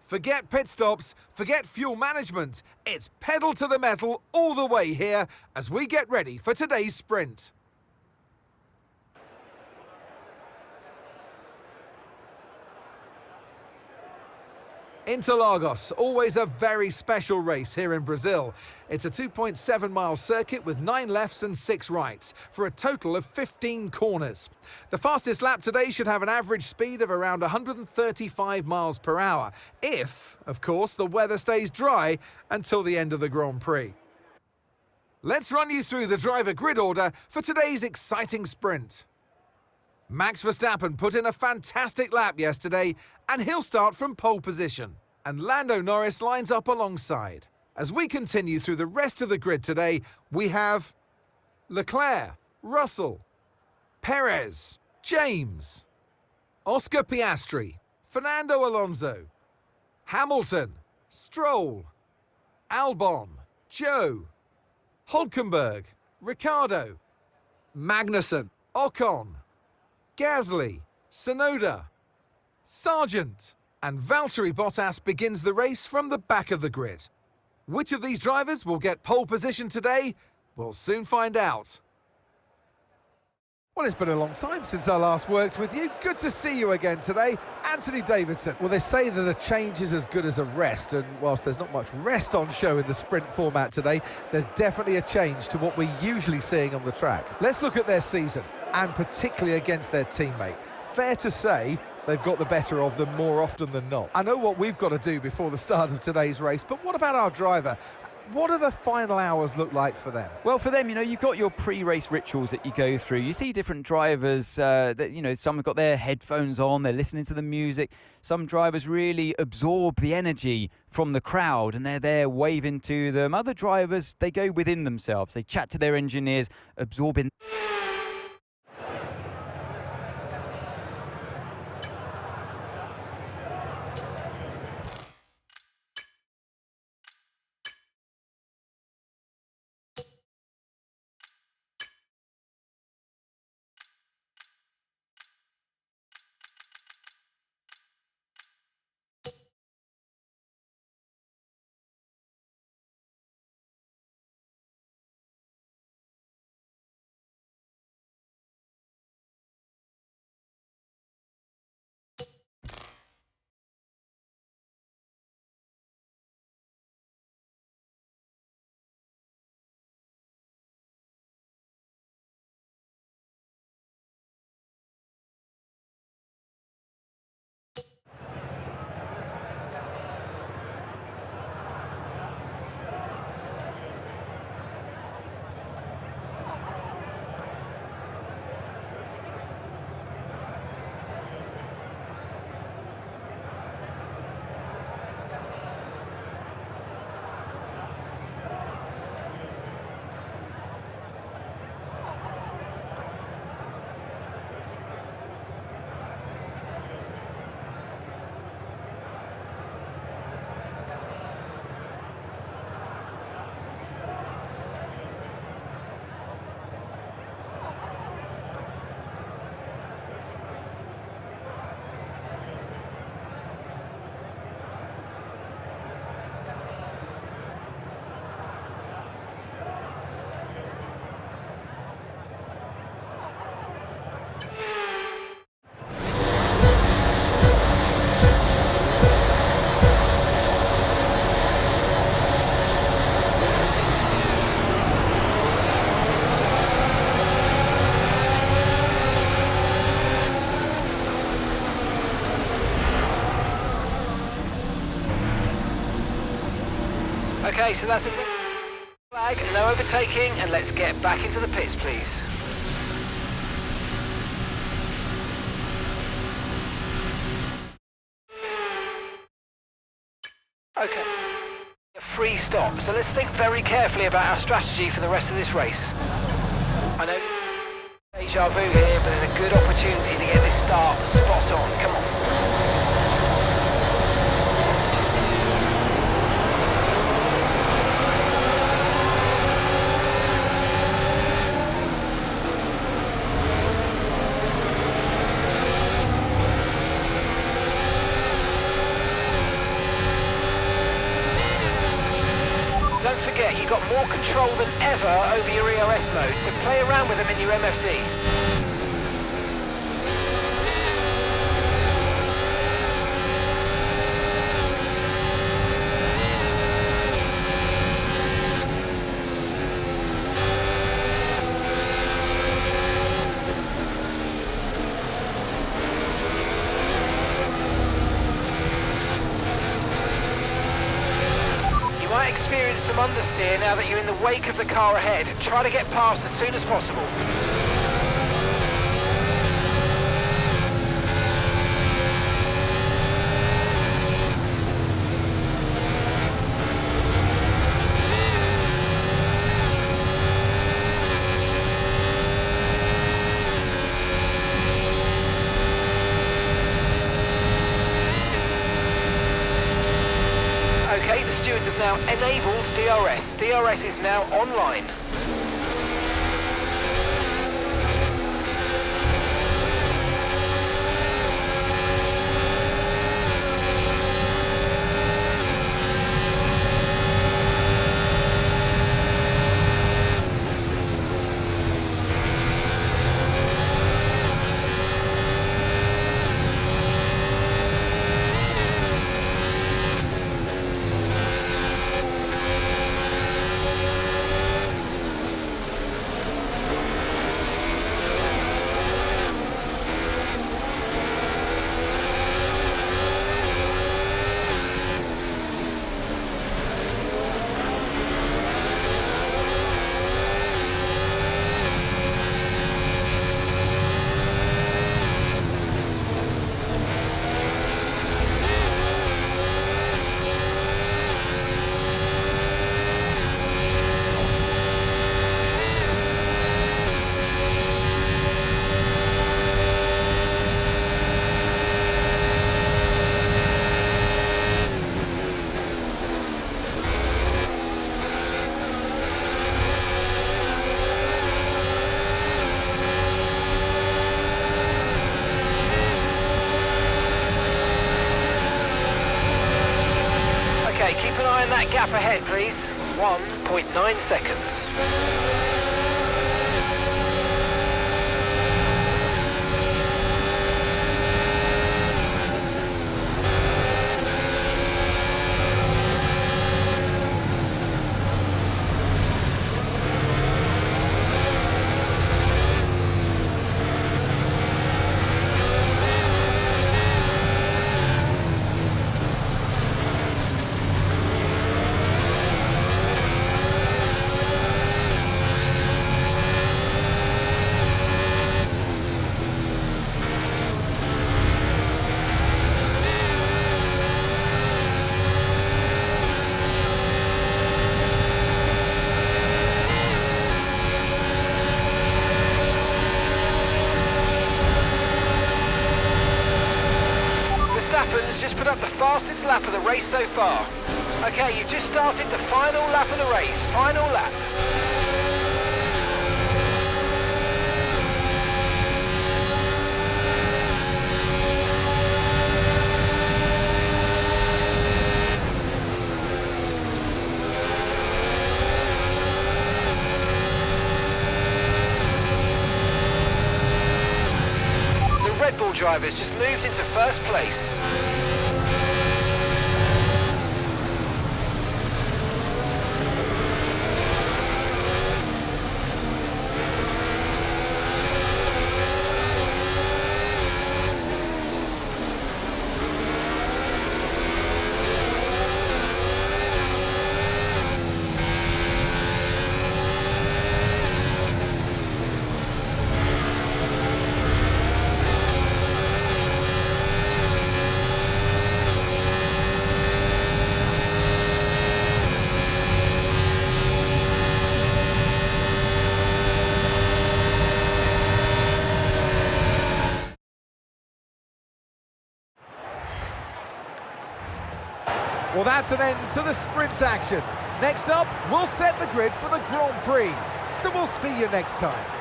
Forget pit stops, forget fuel management. It's pedal to the metal all the way here as we get ready for today's sprint. Interlagos, always a very special race here in Brazil. It's a 2.7-mile circuit with 9 lefts and 6 rights, for a total of 15 corners. The fastest lap today should have an average speed of around 135 miles per hour, if, of course, the weather stays dry until the end of the Grand Prix. Let's run you through the driver grid order for today's exciting sprint. Max Verstappen put in a fantastic lap yesterday, and he'll start from pole position. And Lando Norris lines up alongside. As we continue through the rest of the grid today, we have Leclerc, Russell, Perez, James, Oscar Piastri, Fernando Alonso, Hamilton, Stroll, Albon, Joe, Hülkenberg, Ricciardo, Magnussen, Ocon, Gasly, Tsunoda, Sargent, and Valtteri Bottas begins the race from the back of the grid. Which of these drivers will get pole position today? We'll soon find out. Well, it's been a long time since I last worked with you. Good to see you again today. Anthony Davidson. Well, they say that a change is as good as a rest, and whilst there's not much rest on show in the sprint format today, there's definitely a change to what we're usually seeing on the track. Let's look at their season, and particularly against their teammate. Fair to say they've got the better of them more often than not. I know what we've got to do before the start of today's race, but what about our driver? What do the final hours look like for them? Well, for them, you've got your pre-race rituals that you go through. You see different drivers that, some have got their headphones on, they're listening to the music. Some drivers really absorb the energy from the crowd and they're there waving to them. Other drivers, they go within themselves. They chat to their engineers, absorbing. Okay, so that's a flag, no overtaking, and let's get back into the pits, please. Okay, a free stop, so let's think very carefully about our strategy for the rest of this race. I know deja vu here, but there's a good opportunity to get this start spot on. Come on. like you've got more control than ever over your ERS mode, so play around with them in your MFD. Experience some understeer now that you're in the wake of the car ahead. Try to get past as soon as possible. Okay, the stewards have now enabled DRS. DRS is now online. Okay, keep an eye on that gap ahead, please. 1.9 seconds. Has just put up the fastest lap of the race so far. Okay, you've just started the final lap of the race. Final lap. The Red Bull drivers just moved into first place. Well, that's an end to the sprint action. Next up, we'll set the grid for the Grand Prix. So we'll see you next time.